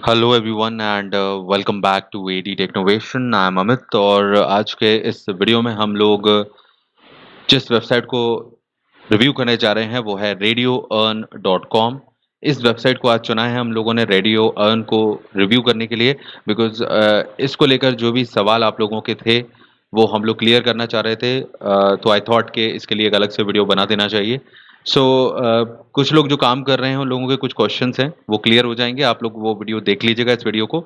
Hello everyone and welcome back to AD Technovation. I am Amit और आज के इस वीडियो में हम लोग जिस वेबसाइट को रिव्यू करने जा रहे हैं वो है radioearn.com। इस वेबसाइट को आज चुना है हम लोगों ने रेडियो अर्न को रिव्यू करने के लिए बिकॉज इसको लेकर जो भी सवाल आप लोगों के थे वो हम लोग क्लियर करना चाह रहे थे। तो आई थॉट कि इसके लिए एक अलग से वीडियो बना देना चाहिए। सो कुछ लोग जो काम कर रहे हैं उन लोगों के कुछ क्वेश्चंस हैं वो क्लियर हो जाएंगे। आप लोग वो वीडियो देख लीजिएगा इस वीडियो को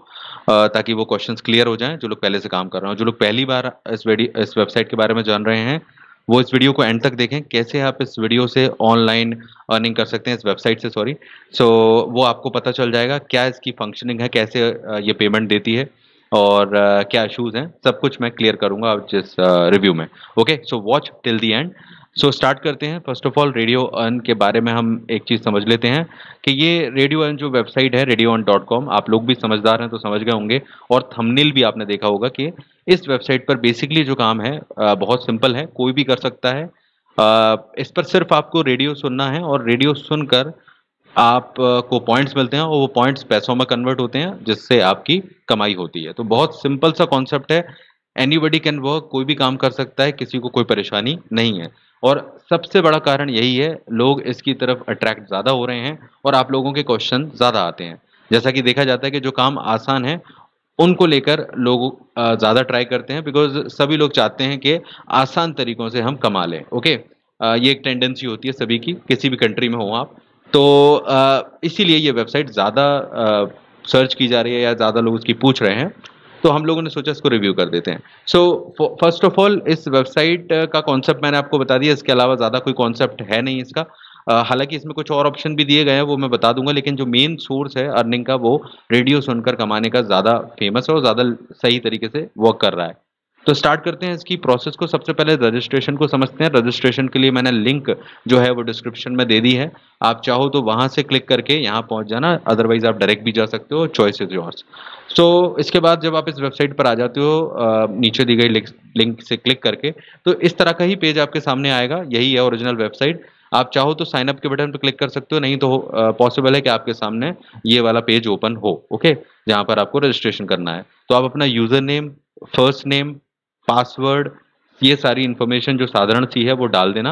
ताकि वो क्वेश्चंस क्लियर हो जाएं जो लोग पहले से काम कर रहे हैं। जो लोग पहली बार इस वेबसाइट के बारे में जान रहे हैं वो इस वीडियो को एंड तक देखें, कैसे आप इस वीडियो से ऑनलाइन अर्निंग कर सकते हैं, इस वेबसाइट से, सॉरी। सो वो आपको पता चल जाएगा क्या इसकी फंक्शनिंग है, कैसे ये पेमेंट देती है और क्या इशूज हैं, सब कुछ मैं क्लियर करूंगा अब जिस रिव्यू में। Okay, so watch till the end. So start करते हैं। First of all radio earn के बारे में हम एक चीज़ समझ लेते हैं कि ये रेडियो अर्न जो वेबसाइट है radioearn.com, आप लोग भी समझदार हैं तो समझ गए होंगे और थंबनेल भी आपने देखा होगा कि इस वेबसाइट पर बेसिकली जो काम है बहुत सिंपल है, कोई भी कर सकता है। इस पर सिर्फ आपको रेडियो सुनना है और रेडियो सुनकर आप को पॉइंट्स मिलते हैं और वो पॉइंट्स पैसों में कन्वर्ट होते हैं जिससे आपकी कमाई होती है। तो बहुत सिंपल सा कॉन्सेप्ट है। एनीबडी कैन वर्क, कोई भी काम कर सकता है, किसी को कोई परेशानी नहीं है। और सबसे बड़ा कारण यही है, लोग इसकी तरफ अट्रैक्ट ज़्यादा हो रहे हैं और आप लोगों के क्वेश्चन ज़्यादा आते हैं। जैसा कि देखा जाता है कि जो काम आसान है उनको लेकर लोग ज़्यादा ट्राई करते हैं बिकॉज सभी लोग चाहते हैं कि आसान तरीकों से हम कमा लें। ओके, ये एक टेंडेंसी होती है सभी की, किसी भी कंट्री में हो आप। तो इसीलिए ये वेबसाइट ज़्यादा सर्च की जा रही है या ज़्यादा लोग उसकी पूछ रहे हैं, तो हम लोगों ने सोचा इसको रिव्यू कर देते हैं। सो फर्स्ट ऑफ ऑल इस वेबसाइट का कॉन्सेप्ट मैंने आपको बता दिया, इसके अलावा ज़्यादा कोई कॉन्सेप्ट है नहीं इसका। हालांकि इसमें कुछ और ऑप्शन भी दिए गए हैं वो मैं बता दूंगा, लेकिन जो मेन सोर्स है अर्निंग का वो रेडियो सुनकर कमाने का ज़्यादा फेमस है और ज़्यादा सही तरीके से वर्क कर रहा है। तो स्टार्ट करते हैं इसकी प्रोसेस को। सबसे पहले रजिस्ट्रेशन को समझते हैं। रजिस्ट्रेशन के लिए मैंने लिंक जो है वो डिस्क्रिप्शन में दे दी है। आप चाहो तो वहां से क्लिक करके यहाँ पहुंच जाना, अदरवाइज आप डायरेक्ट भी जा सकते हो, चॉइस इज योर्स। सो इसके बाद जब आप इस वेबसाइट पर आ जाते हो नीचे दी गई लिंक से क्लिक करके, तो इस तरह का ही पेज आपके सामने आएगा। यही है ओरिजिनल वेबसाइट। आप चाहो तो साइन अप के बटन पर क्लिक कर सकते हो, नहीं तो पॉसिबल है कि आपके सामने ये वाला पेज ओपन हो। ओके, जहाँ पर आपको रजिस्ट्रेशन करना है। तो आप अपना user name, first name, password, ये सारी इन्फॉर्मेशन जो साधारण सी है वो डाल देना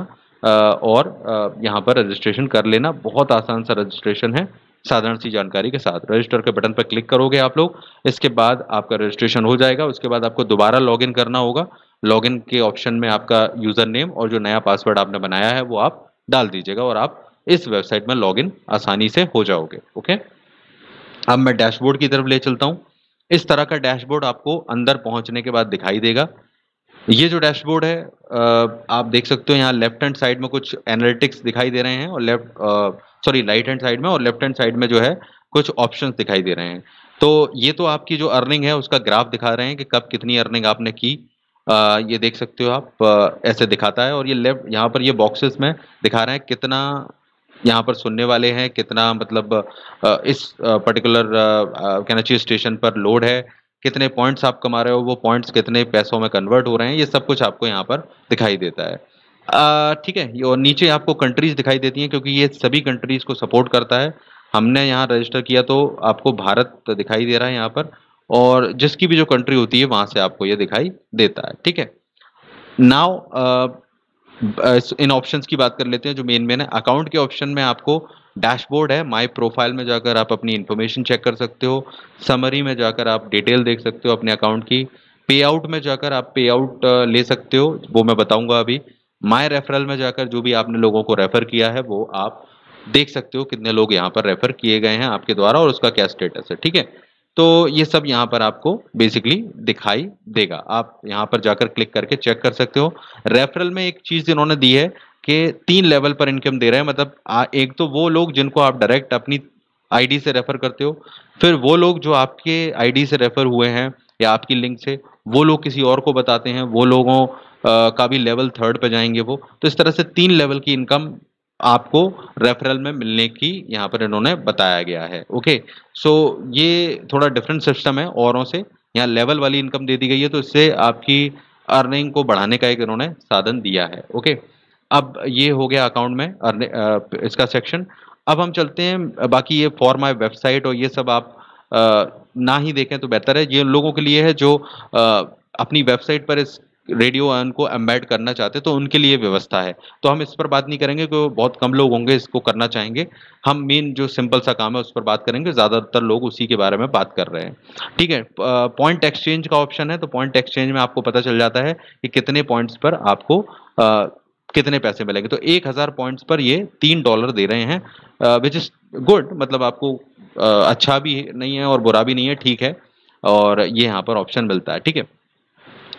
और यहाँ पर रजिस्ट्रेशन कर लेना। बहुत आसान सा रजिस्ट्रेशन है, साधारण सी जानकारी के साथ। रजिस्टर के बटन पर क्लिक करोगे आप लोग, इसके बाद आपका रजिस्ट्रेशन हो जाएगा। उसके बाद आपको दोबारा लॉगिन करना होगा। लॉगिन के ऑप्शन में आपका यूजर नेम और जो नया पासवर्ड आपने बनाया है वो आप डाल दीजिएगा और आप इस वेबसाइट में लॉगिन आसानी से हो जाओगे। ओके, अब मैं डैशबोर्ड की तरफ ले चलता हूँ। इस तरह का डैशबोर्ड आपको अंदर पहुंचने के बाद दिखाई देगा। ये जो डैशबोर्ड है आप देख सकते हो, यहाँ लेफ्ट हैंड साइड में कुछ एनालिटिक्स दिखाई दे रहे हैं और राइट हैंड साइड में और लेफ्ट हैंड साइड में जो है कुछ ऑप्शंस दिखाई दे रहे हैं। तो ये तो आपकी जो अर्निंग है उसका ग्राफ दिखा रहे हैं कि कब कितनी अर्निंग आपने की। ये देख सकते हो आप, ऐसे दिखाता है। और ये लेफ्ट यहाँ पर ये बॉक्सेस में दिखा रहे हैं कितना यहाँ पर सुनने वाले हैं, कितना मतलब इस पर्टिकुलर कहना चाहिए स्टेशन पर लोड है, कितने पॉइंट्स आप कमा रहे हो, वो पॉइंट्स कितने पैसों में कन्वर्ट हो रहे हैं, ये सब कुछ आपको यहाँ पर दिखाई देता है। ठीक है, और नीचे आपको कंट्रीज दिखाई देती हैं क्योंकि ये सभी कंट्रीज को सपोर्ट करता है। हमने यहाँ रजिस्टर किया तो आपको भारत दिखाई दे रहा है यहाँ पर, और जिसकी भी जो कंट्री होती है वहां से आपको ये दिखाई देता है। ठीक है, नाउ इन ऑप्शंस की बात कर लेते हैं जो मेन मेन है। अकाउंट के ऑप्शन में आपको डैशबोर्ड है, माय प्रोफाइल में जाकर आप अपनी इन्फॉर्मेशन चेक कर सकते हो। समरी में जाकर आप डिटेल देख सकते हो अपने अकाउंट की। पे आउट में जाकर आप पे आउट ले सकते हो, वो मैं बताऊंगा अभी। माय रेफरल में जाकर जो भी आपने लोगों को रेफर किया है वो आप देख सकते हो, कितने लोग यहाँ पर रेफर किए गए हैं आपके द्वारा और उसका क्या स्टेटस है। ठीक है, तो ये सब यहाँ पर आपको बेसिकली दिखाई देगा। आप यहाँ पर जाकर क्लिक करके चेक कर सकते हो। रेफरल में एक चीज इन्होंने दी है कि 3 लेवल पर इनकम दे रहे हैं। मतलब एक तो वो लोग जिनको आप डायरेक्ट अपनी आईडी से रेफर करते हो, फिर वो लोग जो आपके आईडी से रेफर हुए हैं या आपकी लिंक से, वो लोग किसी और को बताते हैं, वो लोगों का भी लेवल 3rd पे जाएंगे वो। तो इस तरह से 3 लेवल की इनकम आपको रेफरल में मिलने की यहाँ पर इन्होंने बताया गया है। ओके, सो ये थोड़ा डिफरेंट सिस्टम है औरों से। यहाँ लेवल वाली इनकम दे दी गई है तो इससे आपकी अर्निंग को बढ़ाने का एक इन्होंने साधन दिया है। ओके, अब ये हो गया अकाउंट में इसका सेक्शन। अब हम चलते हैं बाकी ये फॉर माय वेबसाइट और ये सब आप ना ही देखें तो बेहतर है। ये उन लोगों के लिए है जो अपनी वेबसाइट पर इस रेडियो अर्न को एम्बेड करना चाहते हैं, तो उनके लिए व्यवस्था है। तो हम इस पर बात नहीं करेंगे क्योंकि बहुत कम लोग होंगे इसको करना चाहेंगे। हम मेन जो सिंपल सा काम है उस पर बात करेंगे, ज़्यादातर लोग उसी के बारे में बात कर रहे हैं। ठीक है, पॉइंट एक्सचेंज का ऑप्शन है, तो पॉइंट एक्सचेंज में आपको पता चल जाता है कि कितने पॉइंट्स पर आपको कितने पैसे मिलेंगे। तो 1000 पॉइंट्स पर ये $3 दे रहे हैं, विच इज़ गुड। मतलब आपको अच्छा भी नहीं है और बुरा भी नहीं है, ठीक है। और ये यहाँ पर ऑप्शन मिलता है, ठीक है।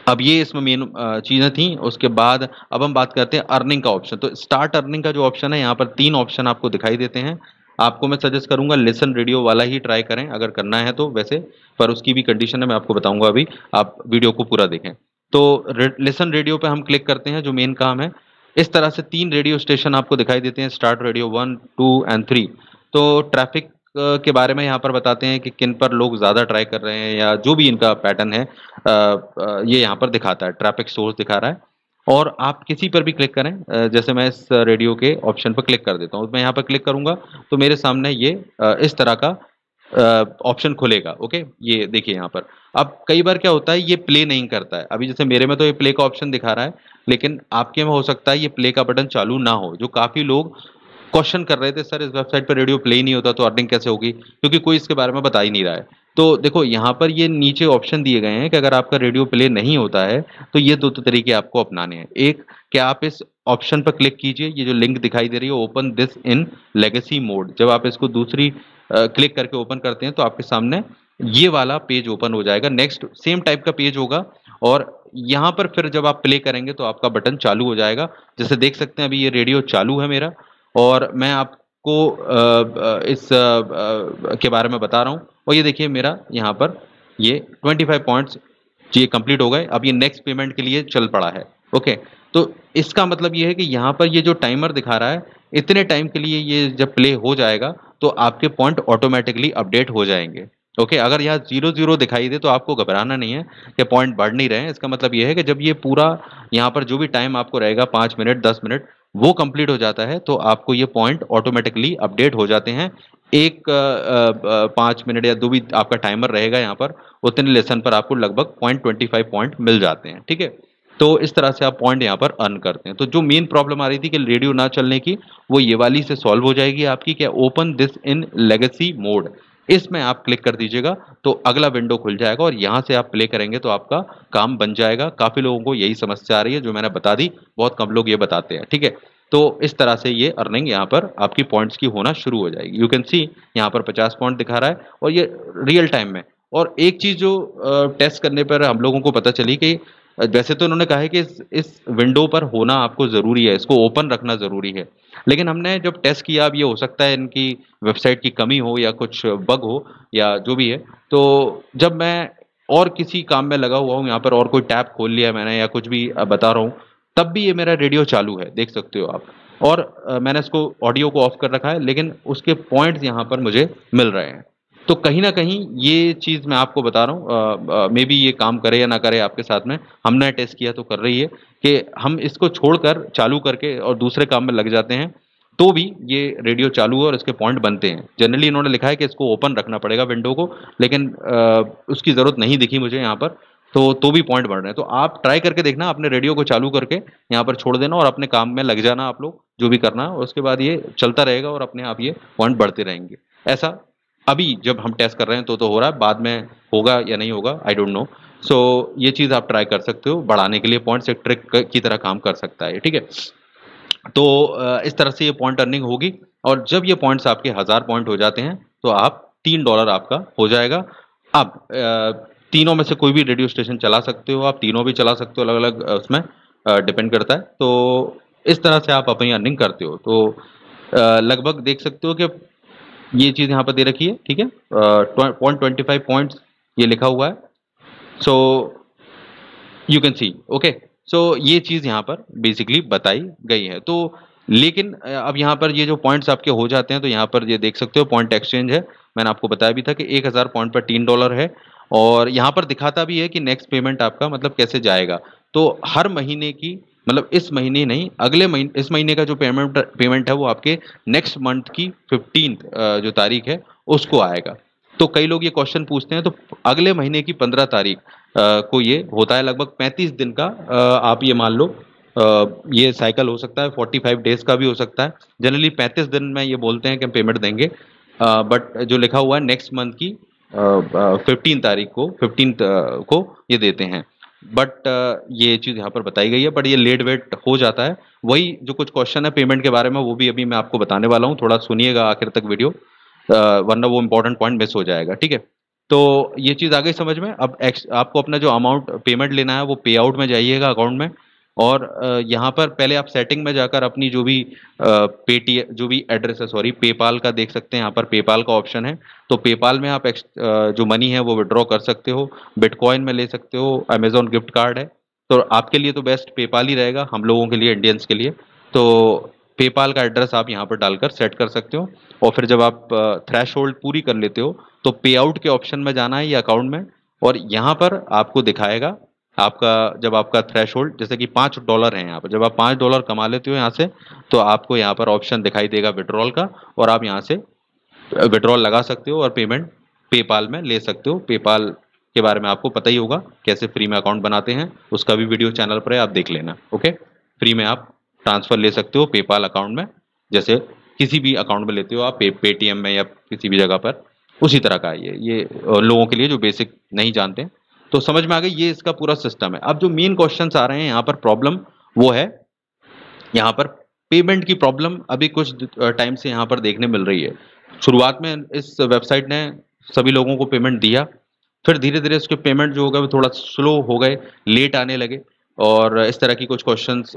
अब ये इसमें मेन चीज़ें थी। उसके बाद अब हम बात करते हैं अर्निंग का ऑप्शन। तो स्टार्ट अर्निंग का जो ऑप्शन है, यहाँ पर 3 ऑप्शन आपको दिखाई देते हैं। आपको मैं सजेस्ट करूंगा लिसन रेडियो वाला ही ट्राई करें अगर करना है तो, वैसे पर उसकी भी कंडीशन है, मैं आपको बताऊंगा अभी, आप वीडियो को पूरा देखें। तो लिसन रेडियो पे हम क्लिक करते हैं, जो मेन काम है। इस तरह से 3 रेडियो स्टेशन आपको दिखाई देते हैं, स्टार्ट रेडियो 1, 2 एंड 3। तो ट्रैफिक के बारे में यहाँ पर बताते हैं कि किन पर लोग ज़्यादा ट्राई कर रहे हैं या जो भी इनका पैटर्न है, ये यहाँ पर दिखाता है, ट्रैफिक सोर्स दिखा रहा है। और आप किसी पर भी क्लिक करें, जैसे मैं इस रेडियो के ऑप्शन पर क्लिक कर देता हूँ, मैं यहाँ पर क्लिक करूँगा तो मेरे सामने ये इस तरह का ऑप्शन खुलेगा। ओके, ये देखिए यहाँ पर। अब कई बार क्या होता है, ये प्ले नहीं करता है। अभी जैसे मेरे में तो ये प्ले का ऑप्शन दिखा रहा है, लेकिन आपके में हो सकता है ये प्ले का बटन चालू ना हो। जो काफ़ी लोग क्वेश्चन कर रहे थे, सर इस वेबसाइट पर रेडियो प्ले ही नहीं होता तो अर्निंग कैसे होगी, क्योंकि कोई इसके बारे में बता ही नहीं रहा है। तो देखो यहाँ पर ये नीचे ऑप्शन दिए गए हैं कि अगर आपका रेडियो प्ले नहीं होता है तो ये दो तरीके आपको अपनाने हैं। एक, कि आप इस ऑप्शन पर क्लिक कीजिए, ये जो लिंक दिखाई दे रही है, open this in legacy mode. जब आप इसको दूसरी क्लिक करके ओपन करते हैं तो आपके सामने ये वाला पेज ओपन हो जाएगा, नेक्स्ट सेम टाइप का पेज होगा। और यहाँ पर फिर जब आप प्ले करेंगे तो आपका बटन चालू हो जाएगा। जैसे देख सकते हैं अभी ये रेडियो चालू है मेरा, और मैं आपको इस के बारे में बता रहा हूँ। और ये देखिए मेरा यहाँ पर ये 25 पॉइंट्स ये कंप्लीट हो गए। अब ये नेक्स्ट पेमेंट के लिए चल पड़ा है। ओके, तो इसका मतलब ये है कि यहाँ पर ये जो टाइमर दिखा रहा है, इतने टाइम के लिए ये जब प्ले हो जाएगा तो आपके पॉइंट ऑटोमेटिकली अपडेट हो जाएंगे। ओके, अगर यहाँ 0 0 दिखाई दे तो आपको घबराना नहीं है कि पॉइंट बढ़ नहीं रहे हैं। इसका मतलब ये है कि जब ये पूरा यहाँ पर जो भी टाइम आपको रहेगा, 5 मिनट 10 मिनट, वो कंप्लीट हो जाता है तो आपको ये पॉइंट ऑटोमेटिकली अपडेट हो जाते हैं। एक 5 मिनट या जो भी आपका टाइमर रहेगा यहाँ पर, उतने लेसन पर आपको लगभग 0.25 पॉइंट मिल जाते हैं। ठीक है, तो इस तरह से आप पॉइंट यहाँ पर अर्न करते हैं। तो जो मेन प्रॉब्लम आ रही थी कि रेडियो ना चलने की, वो ये वाली से सॉल्व हो जाएगी आपकी। क्या, open this in legacy mode, इसमें आप क्लिक कर दीजिएगा तो अगला विंडो खुल जाएगा और यहाँ से आप प्ले करेंगे तो आपका काम बन जाएगा। काफ़ी लोगों को यही समस्या आ रही है जो मैंने बता दी, बहुत कम लोग ये बताते हैं। ठीक है, तो इस तरह से ये अर्निंग यहाँ पर आपकी पॉइंट्स की होना शुरू हो जाएगी। यू कैन सी यहाँ पर 50 पॉइंट दिखा रहा है और ये रियल टाइम में। और एक चीज़ जो टेस्ट करने पर हम लोगों को पता चली कि वैसे तो उन्होंने कहा है कि इस विंडो पर होना आपको ज़रूरी है, इसको ओपन रखना ज़रूरी है। लेकिन हमने जब टेस्ट किया, अब ये हो सकता है इनकी वेबसाइट की कमी हो या कुछ बग हो या जो भी है, तो जब मैं और किसी काम में लगा हुआ हूँ, यहाँ पर और कोई टैब खोल लिया मैंने या कुछ भी बता रहा हूँ, तब भी ये मेरा रेडियो चालू है, देख सकते हो आप। और मैंने इसको ऑडियो को ऑफ कर रखा है, लेकिन उसके पॉइंट्स यहाँ पर मुझे मिल रहे हैं। तो कहीं ना कहीं ये चीज़ मैं आपको बता रहा हूँ, मे बी ये काम करे या ना करे आपके साथ में, हमने टेस्ट किया तो कर रही है कि हम इसको छोड़कर चालू करके और दूसरे काम में लग जाते हैं तो भी ये रेडियो चालू है और इसके पॉइंट बनते हैं। जनरली इन्होंने लिखा है कि इसको ओपन रखना पड़ेगा विंडो को, लेकिन उसकी ज़रूरत नहीं दिखी मुझे यहाँ पर, तो भी पॉइंट बढ़ रहे हैं। तो आप ट्राई करके देखना, अपने रेडियो को चालू करके यहाँ पर छोड़ देना और अपने काम में लग जाना आप लोग, जो भी करना है। उसके बाद ये चलता रहेगा और अपने आप ये पॉइंट बढ़ते रहेंगे। ऐसा अभी जब हम टेस्ट कर रहे हैं तो हो रहा है, बाद में होगा या नहीं होगा आई डोंट नो। सो ये चीज़ आप ट्राई कर सकते हो, बढ़ाने के लिए पॉइंट्स एक ट्रिक की तरह काम कर सकता है। ठीक है, तो इस तरह से ये पॉइंट अर्निंग होगी। और जब ये पॉइंट्स आपके 1000 पॉइंट हो जाते हैं तो आप $3 आपका हो जाएगा। अब तीनों में से कोई भी रेडियो स्टेशन चला सकते हो, आप तीनों भी चला सकते हो, अलग अलग उसमें डिपेंड करता है। तो इस तरह से आप अपनी अर्निंग करते हो। तो लगभग देख सकते हो कि ये चीज़ यहाँ पर दे रखी है। ठीक है, 0.25 पॉइंट्स ये लिखा हुआ है। So you can see. Okay, so ये चीज़ यहाँ पर बेसिकली बताई गई है। तो लेकिन अब यहाँ पर ये जो पॉइंट्स आपके हो जाते हैं तो यहाँ पर ये देख सकते हो पॉइंट एक्सचेंज है। मैंने आपको बताया भी था कि 1000 पॉइंट पर $3 है। और यहाँ पर दिखाता भी है कि नेक्स्ट पेमेंट आपका मतलब कैसे जाएगा। तो हर महीने की, मतलब इस महीने नहीं, अगले महीने, इस महीने का जो पेमेंट है वो आपके नेक्स्ट मंथ की 15 जो तारीख है उसको आएगा। तो कई लोग ये क्वेश्चन पूछते हैं, तो अगले महीने की 15 तारीख को ये होता है, लगभग 35 दिन का आप ये मान लो ये साइकिल हो सकता है, 45 डेज का भी हो सकता है। जनरली 35 दिन में ये बोलते हैं कि हम पेमेंट देंगे, बट जो लिखा हुआ है नेक्स्ट मंथ की 15 तारीख को, 15 को ये देते हैं। बट ये चीज़ यहाँ पर बताई गई है, बट ये लेट वेट हो जाता है। वही जो कुछ क्वेश्चन है पेमेंट के बारे में, वो भी अभी मैं आपको बताने वाला हूँ, थोड़ा सुनिएगा आखिर तक वीडियो, वरना वो इंपॉर्टेंट पॉइंट मिस हो जाएगा, ठीक है। तो ये चीज़ आ गई समझ में। अब आपको अपना जो अमाउंट पेमेंट लेना है वो पे आउट में जाइएगा अकाउंट में, और यहाँ पर पहले आप सेटिंग में जाकर अपनी जो भी पेटीएम जो भी एड्रेस है, सॉरी, पेपाल का देख सकते हैं, यहाँ पर पेपाल का ऑप्शन है। तो पेपाल में आप जो मनी है वो विड्रॉ कर सकते हो, बिटकॉइन में ले सकते हो, अमेजोन गिफ्ट कार्ड है। तो आपके लिए तो बेस्ट पेपाल ही रहेगा, हम लोगों के लिए, इंडियंस के लिए। तो पेपाल का एड्रेस आप यहाँ पर डालकर सेट कर सकते हो, और फिर जब आप थ्रेश होल्ड पूरी कर लेते हो तो पे आउट के ऑप्शन में जाना है या अकाउंट में, और यहाँ पर आपको दिखाएगा आपका, जब आपका थ्रेश होल्ड जैसे कि $5 है यहाँ पर, जब आप $5 कमा लेते हो यहाँ से, तो आपको यहाँ पर ऑप्शन दिखाई देगा विड्रॉल का, और आप यहाँ से विड्रॉल लगा सकते हो और पेमेंट पेपाल में ले सकते हो। पेपाल के बारे में आपको पता ही होगा, कैसे फ्री में अकाउंट बनाते हैं, उसका भी वीडियो चैनल पर है, आप देख लेना। ओके, फ्री में आप ट्रांसफर ले सकते हो पेपाल अकाउंट में, जैसे किसी भी अकाउंट में लेते हो आप, पेटीएम में या किसी भी जगह पर, उसी तरह का है ये लोगों के लिए जो बेसिक नहीं जानते हैं। तो समझ में आ गई, ये इसका पूरा सिस्टम है। अब जो मेन क्वेश्चंस आ रहे हैं यहाँ पर, प्रॉब्लम वो है यहाँ पर पेमेंट की प्रॉब्लम अभी कुछ टाइम से यहाँ पर देखने मिल रही है। शुरुआत में इस वेबसाइट ने सभी लोगों को पेमेंट दिया, फिर धीरे धीरे उसके पेमेंट जो हो गए वो थोड़ा स्लो हो गए, लेट आने लगे, और इस तरह की कुछ क्वेश्चंस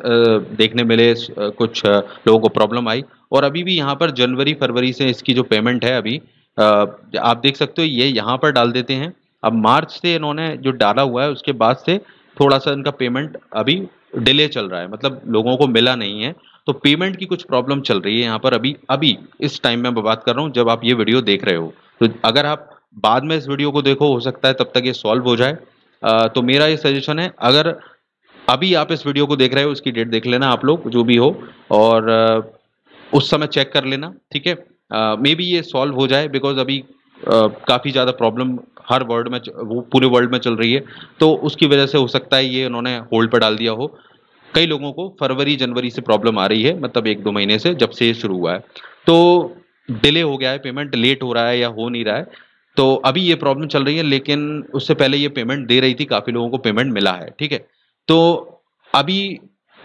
देखने मिले, कुछ लोगों को प्रॉब्लम आई। और अभी भी यहाँ पर जनवरी फरवरी से इसकी जो पेमेंट है अभी, आप देख सकते हो ये यहाँ पर डाल देते हैं। अब मार्च से इन्होंने जो डाला हुआ है उसके बाद से थोड़ा सा इनका पेमेंट अभी डिले चल रहा है, मतलब लोगों को मिला नहीं है। तो पेमेंट की कुछ प्रॉब्लम चल रही है यहाँ पर अभी अभी इस टाइम में मैं बात कर रहा हूँ जब आप ये वीडियो देख रहे हो। तो अगर आप बाद में इस वीडियो को देखो, हो सकता है तब तक ये सॉल्व हो जाए। तो मेरा ये सजेशन है, अगर अभी आप इस वीडियो को देख रहे हो, उसकी डेट देख लेना आप लोग जो भी हो, और उस समय चेक कर लेना, ठीक है। मे बी ये सॉल्व हो जाए, बिकॉज अभी काफ़ी ज़्यादा प्रॉब्लम हर वर्ल्ड में, वो पूरे वर्ल्ड में चल रही है, तो उसकी वजह से हो सकता है ये उन्होंने होल्ड पर डाल दिया हो। कई लोगों को फरवरी जनवरी से प्रॉब्लम आ रही है, मतलब 1-2 महीने से, जब से ये शुरू हुआ है। तो डिले हो गया है, पेमेंट लेट हो रहा है या हो नहीं रहा है, तो अभी ये प्रॉब्लम चल रही है। लेकिन उससे पहले ये पेमेंट दे रही थी, काफ़ी लोगों को पेमेंट मिला है, ठीक है। तो अभी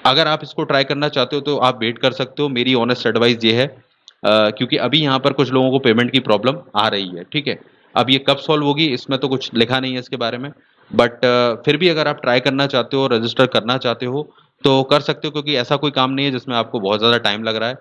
अगर आप इसको ट्राई करना चाहते हो तो आप वेट कर सकते हो, मेरी ऑनेस्ट एडवाइस ये है, क्योंकि अभी यहाँ पर कुछ लोगों को पेमेंट की प्रॉब्लम आ रही है, ठीक है। अब ये कब सॉल्व होगी इसमें तो कुछ लिखा नहीं है इसके बारे में, बट फिर भी अगर आप ट्राई करना चाहते हो, रजिस्टर करना चाहते हो, तो कर सकते हो, क्योंकि ऐसा कोई काम नहीं है जिसमें आपको बहुत ज़्यादा टाइम लग रहा है।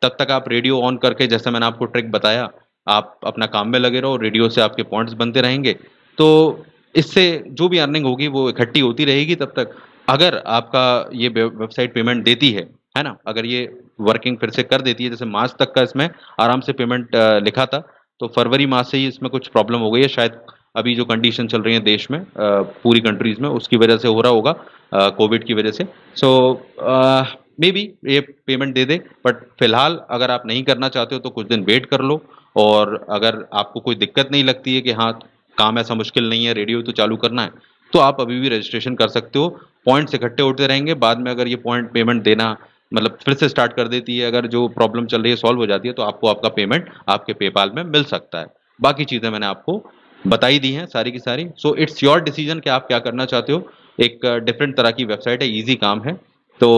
तब तक आप रेडियो ऑन करके, जैसे मैंने आपको ट्रिक बताया, आप अपना काम में लगे रहो, रेडियो से आपके पॉइंट्स बनते रहेंगे, तो इससे जो भी अर्निंग होगी वो इकट्ठी होती रहेगी तब तक। अगर आपका ये वेबसाइट पेमेंट देती है ना, अगर ये वर्किंग फिर से कर देती है, जैसे मार्च तक का इसमें आराम से पेमेंट लिखा था, तो फरवरी माह से ही इसमें कुछ प्रॉब्लम हो गई है शायद। अभी जो कंडीशन चल रही है देश में, पूरी कंट्रीज में, उसकी वजह से हो रहा होगा, कोविड की वजह से। सो मे बी ये पेमेंट दे दे, बट फिलहाल अगर आप नहीं करना चाहते हो तो कुछ दिन वेट कर लो। और अगर आपको कोई दिक्कत नहीं लगती है कि हाँ, काम ऐसा मुश्किल नहीं है, रेडियो तो चालू करना है, तो आप अभी भी रजिस्ट्रेशन कर सकते हो। पॉइंट्स इकट्ठे होते रहेंगे, बाद में अगर ये पॉइंट पेमेंट देना, मतलब फिर से स्टार्ट कर देती है, अगर जो प्रॉब्लम चल रही है सॉल्व हो जाती है, तो आपको आपका पेमेंट आपके पेपाल में मिल सकता है। बाकी चीज़ें मैंने आपको बताई दी हैं सारी की सारी। सो इट्स योर डिसीजन कि आप क्या करना चाहते हो। एक डिफरेंट तरह की वेबसाइट है, इजी काम है, तो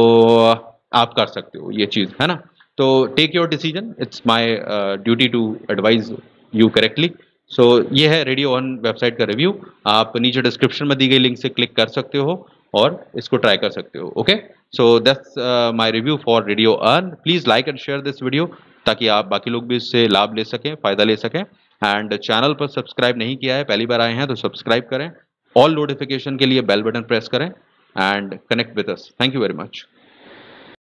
आप कर सकते हो ये चीज़, है ना। तो take your decision, it's my duty to advise you correctly. So ये है रेडियो ऑन वेबसाइट का रिव्यू। आप नीचे डिस्क्रिप्शन में दी गई लिंक से क्लिक कर सकते हो और इसको ट्राई कर सकते हो। Okay, so that's my review for radio earn. Please like and share this video, ताकि आप बाकी लोग भी इससे लाभ ले सकें, फ़ायदा ले सकें। एंड चैनल पर सब्सक्राइब नहीं किया है, पहली बार आए हैं तो सब्सक्राइब करें, ऑल नोटिफिकेशन के लिए बेल बटन प्रेस करें, and connect with us. Thank you very much.